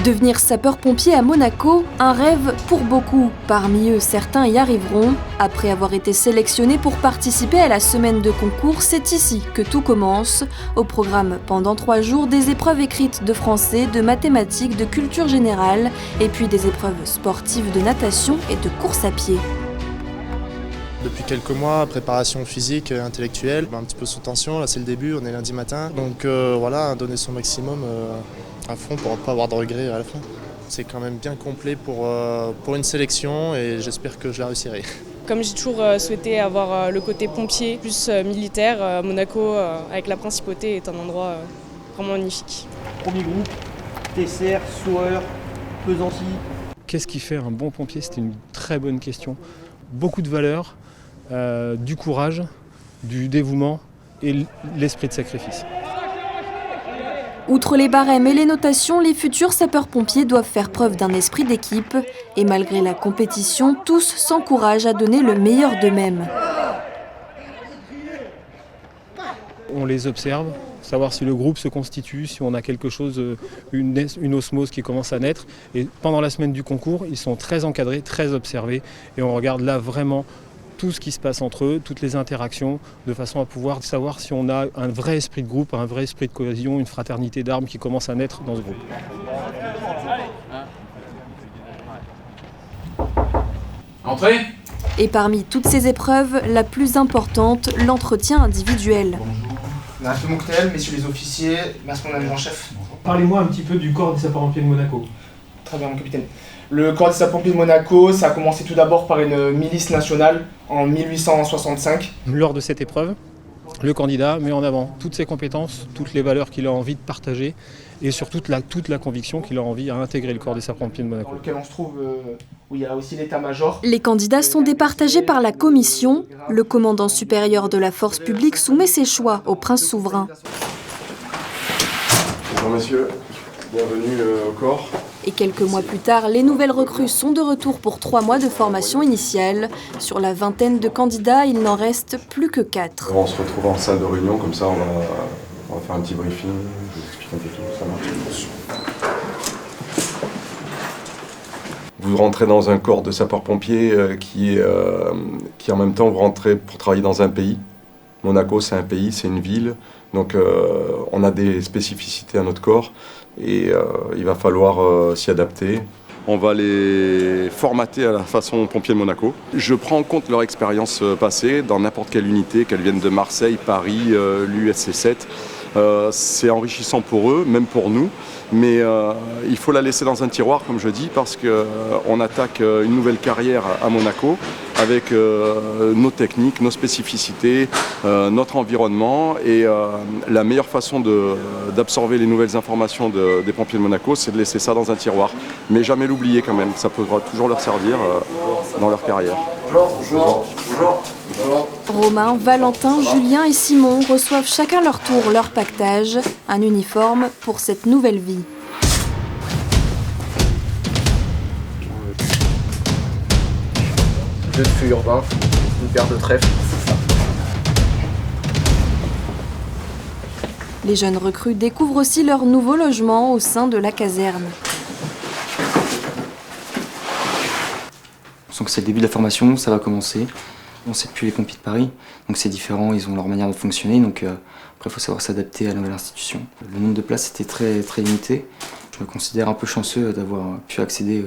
Devenir sapeur-pompier à Monaco, un rêve pour beaucoup. Parmi eux, certains y arriveront. Après avoir été sélectionnés pour participer à la semaine de concours, c'est ici que tout commence. Au programme, pendant 3 jours, des épreuves écrites de français, de mathématiques, de culture générale, et puis des épreuves sportives de natation et de course à pied. Depuis quelques mois, préparation physique, intellectuelle, un petit peu sous tension, là c'est le début, on est lundi matin. Donc voilà, donner son maximum à fond pour ne pas avoir de regrets à la fin. C'est quand même bien complet pour une sélection et j'espère que je la réussirai. Comme j'ai toujours souhaité avoir le côté pompier plus militaire, Monaco avec la principauté est un endroit vraiment magnifique. Premier groupe, TCR, Sauer, Pesanti. Qu'est-ce qui fait un bon pompier? C'était une très bonne question. Beaucoup de valeurs, du courage, du dévouement et l'esprit de sacrifice. Outre les barèmes et les notations, les futurs sapeurs-pompiers doivent faire preuve d'un esprit d'équipe. Et malgré la compétition, tous s'encouragent à donner le meilleur d'eux-mêmes. On les observe, savoir si le groupe se constitue, si on a quelque chose, une osmose qui commence à naître. Et pendant la semaine du concours, ils sont très encadrés, très observés. Et on regarde là vraiment tout ce qui se passe entre eux, toutes les interactions, de façon à pouvoir savoir si on a un vrai esprit de groupe, un vrai esprit de cohésion, une fraternité d'armes qui commence à naître dans ce groupe. Entrez. Et parmi toutes ces épreuves, la plus importante, l'entretien individuel. Merci Mouktel, messieurs les officiers, merci mon adjudant-chef. Parlez-moi un petit peu du corps des sapeurs-pompiers de Monaco. Très bien mon capitaine. Le corps des sapeurs-pompiers de Monaco, ça a commencé tout d'abord par une milice nationale en 1865. Lors de cette épreuve, le candidat met en avant toutes ses compétences, toutes les valeurs qu'il a envie de partager et surtout toute la conviction qu'il a envie à intégrer le corps des sapeurs-pompiers de Monaco. Dans lequel on se trouve, où il y a aussi l'état-major. Les candidats sont départagés par la commission. Le commandant supérieur de la force publique soumet ses choix au prince souverain. Bonjour messieurs, bienvenue au corps. Et quelques mois plus tard, les nouvelles recrues sont de retour pour 3 mois de formation initiale. Sur la vingtaine de candidats, il n'en reste plus que 4. On se retrouve en salle de réunion, comme ça on va faire un petit briefing, je vous explique un peu tout, ça marche. Vous rentrez dans un corps de sapeurs-pompiers qui en même temps vous rentrez pour travailler dans un pays. Monaco c'est un pays, c'est une ville, donc on a des spécificités à notre corps et il va falloir s'y adapter. On va les formater à la façon pompier de Monaco. Je prends en compte leur expérience passée dans n'importe quelle unité, qu'elles viennent de Marseille, Paris, l'USC 7. C'est enrichissant pour eux, même pour nous, mais il faut la laisser dans un tiroir, comme je dis, parce qu'on attaque une nouvelle carrière à Monaco avec nos techniques, nos spécificités, notre environnement. Et la meilleure façon d'absorber les nouvelles informations des pompiers de Monaco, c'est de laisser ça dans un tiroir. Mais jamais l'oublier quand même, ça pourra toujours leur servir dans leur carrière. Bonjour. Romain, Valentin, Julien et Simon reçoivent chacun leur tour leur pactage, un uniforme pour cette nouvelle vie. Deux de feu urbain, une paire de trèfles. Les jeunes recrues découvrent aussi leur nouveau logement au sein de la caserne. On sent que c'est le début de la formation, ça va commencer. On ne sait plus les pompiers de Paris, donc c'est différent, ils ont leur manière de fonctionner, donc après il faut savoir s'adapter à la nouvelle institution. Le nombre de places était très limité. Je me considère un peu chanceux d'avoir pu accéder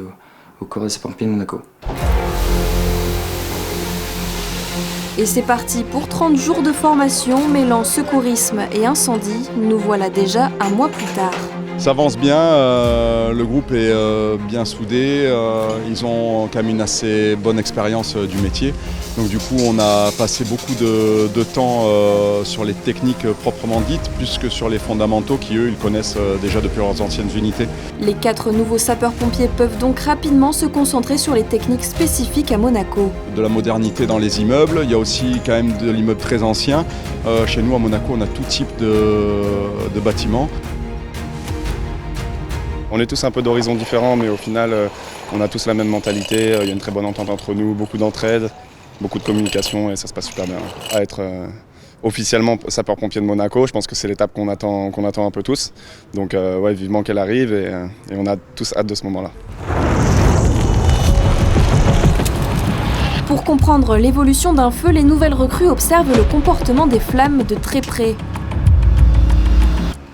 au corps des sapeurs-pompiers de Monaco. Et c'est parti pour 30 jours de formation mêlant secourisme et incendie. Nous voilà déjà un mois plus tard. Ça avance bien, le groupe est bien soudé, ils ont quand même une assez bonne expérience du métier. Donc du coup on a passé beaucoup de temps sur les techniques proprement dites, plus que sur les fondamentaux qui eux ils connaissent déjà depuis leurs anciennes unités. Les 4 nouveaux sapeurs-pompiers peuvent donc rapidement se concentrer sur les techniques spécifiques à Monaco. De la modernité dans les immeubles, il y a aussi quand même de l'immeuble très ancien. Chez nous à Monaco on a tout type de bâtiments. On est tous un peu d'horizons différents, mais au final, on a tous la même mentalité. Il y a une très bonne entente entre nous, beaucoup d'entraide, beaucoup de communication et ça se passe super bien. À être officiellement sapeur-pompier de Monaco. Je pense que c'est l'étape qu'on attend un peu tous. Donc ouais, vivement qu'elle arrive et on a tous hâte de ce moment-là. Pour comprendre l'évolution d'un feu, les nouvelles recrues observent le comportement des flammes de très près.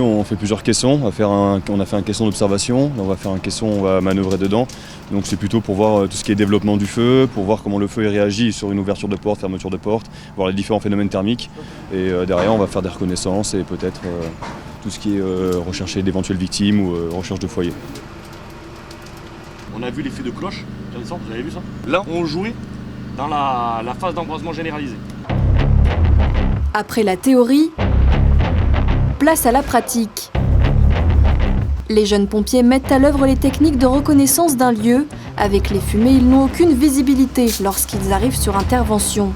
On fait plusieurs caissons, on a fait un caisson d'observation, on va faire un caisson, on va manœuvrer dedans. Donc c'est plutôt pour voir tout ce qui est développement du feu, pour voir comment le feu réagit sur une ouverture de porte, fermeture de porte, voir les différents phénomènes thermiques. Et derrière on va faire des reconnaissances et peut-être tout ce qui est rechercher d'éventuelles victimes ou recherche de foyer. On a vu l'effet de cloche, vous avez vu ça? Là on jouait dans la phase d'embrasement généralisé. Après la théorie, place à la pratique. Les jeunes pompiers mettent à l'œuvre les techniques de reconnaissance d'un lieu. Avec les fumées, ils n'ont aucune visibilité lorsqu'ils arrivent sur intervention.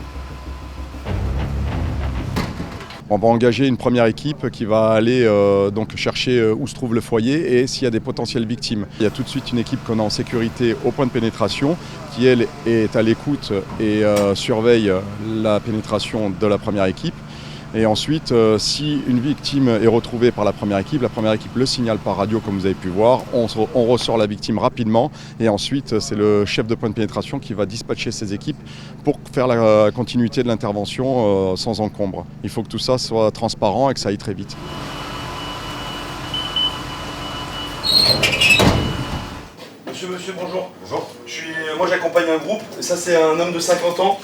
On va engager une première équipe qui va aller donc chercher où se trouve le foyer et s'il y a des potentielles victimes. Il y a tout de suite une équipe qu'on a en sécurité au point de pénétration qui, elle, est à l'écoute et surveille la pénétration de la première équipe. Et ensuite, si une victime est retrouvée par la première équipe le signale par radio comme vous avez pu voir, on ressort la victime rapidement et ensuite c'est le chef de point de pénétration qui va dispatcher ses équipes pour faire la continuité de l'intervention sans encombre. Il faut que tout ça soit transparent et que ça aille très vite. Monsieur, bonjour. Bonjour. Moi j'accompagne un groupe, ça c'est un homme de 50 ans.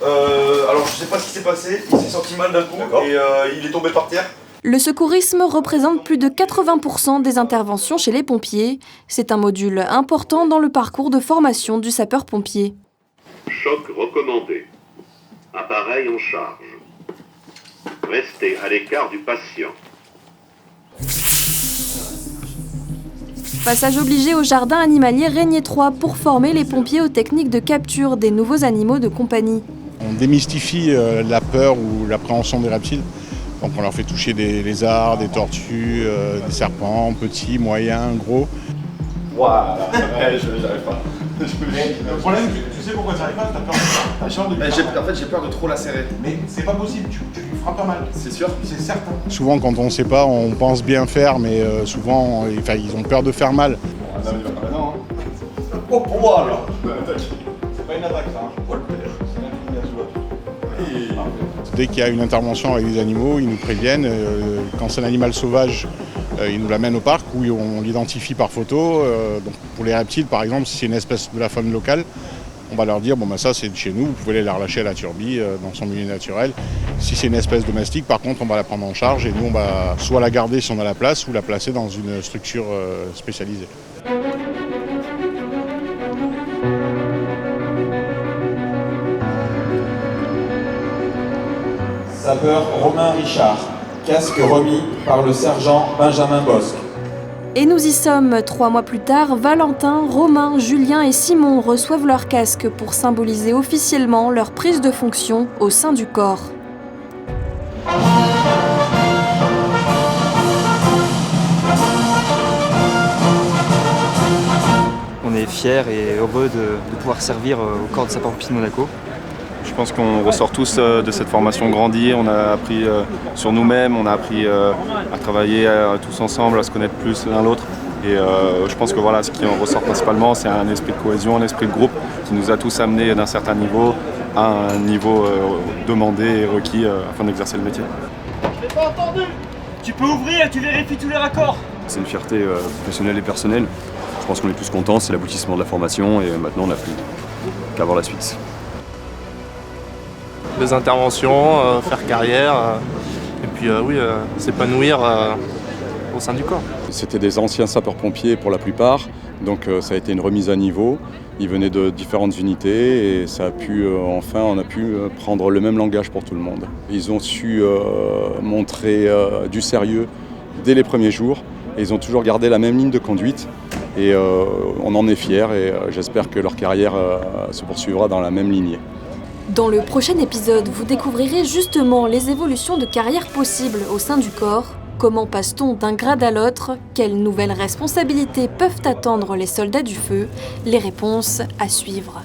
Alors je sais pas ce qui s'est passé, il s'est senti mal d'un coup et il est tombé par terre. Le secourisme représente plus de 80% des interventions chez les pompiers. C'est un module important dans le parcours de formation du sapeur-pompier. Choc recommandé. Appareil en charge. Restez à l'écart du patient. Passage obligé au jardin animalier Régnier 3 pour former les pompiers aux techniques de capture des nouveaux animaux de compagnie. On démystifie la peur ou l'appréhension des reptiles. Donc on leur fait toucher des lézards, des tortues, des serpents, petits, moyens, gros. Voilà, j'arrive pas. Le problème, tu sais pourquoi tu n'arrives pas? T'as peur de... En fait, j'ai peur de trop lacérer. Mais c'est pas possible, tu lui feras pas mal. C'est sûr? C'est certain. Souvent quand on ne sait pas, on pense bien faire, mais souvent ils ont peur de faire mal. Oh, pour moi alors. C'est pas une attaque ça. Dès qu'il y a une intervention avec des animaux, ils nous préviennent. Quand c'est un animal sauvage, ils nous l'amènent au parc où on l'identifie par photo. Donc pour les reptiles, par exemple, si c'est une espèce de la faune locale, on va leur dire bon, ça c'est de chez nous, vous pouvez la relâcher à la turbie dans son milieu naturel. Si c'est une espèce domestique, par contre, on va la prendre en charge et nous on va soit la garder si on a la place ou la placer dans une structure spécialisée. Sapeur Romain Richard, casque remis par le sergent Benjamin Bosque. Et nous y sommes, 3 mois plus tard, Valentin, Romain, Julien et Simon reçoivent leur casque pour symboliser officiellement leur prise de fonction au sein du corps. On est fiers et heureux de pouvoir servir au corps de sapeurs-pompiers de Monaco. Je pense qu'on ressort tous de cette formation grandie, on a appris sur nous-mêmes, on a appris à travailler tous ensemble, à se connaître plus l'un l'autre. Et je pense que voilà, ce qui en ressort principalement, c'est un esprit de cohésion, un esprit de groupe qui nous a tous amenés d'un certain niveau à un niveau demandé et requis afin d'exercer le métier. Je t'ai pas entendu. Tu peux ouvrir et tu vérifies tous les raccords. C'est une fierté professionnelle et personnelle. Je pense qu'on est tous contents, c'est l'aboutissement de la formation et maintenant on n'a plus qu'à voir la suite. Des interventions, faire carrière, et puis s'épanouir au sein du corps. C'était des anciens sapeurs-pompiers pour la plupart, donc ça a été une remise à niveau. Ils venaient de différentes unités et ça a pu, on a pu prendre le même langage pour tout le monde. Ils ont su montrer du sérieux dès les premiers jours et ils ont toujours gardé la même ligne de conduite. Et on en est fiers et j'espère que leur carrière se poursuivra dans la même lignée. Dans le prochain épisode, vous découvrirez justement les évolutions de carrière possibles au sein du corps. Comment passe-t-on d'un grade à l'autre? Quelles nouvelles responsabilités peuvent attendre les soldats du feu? Les réponses à suivre.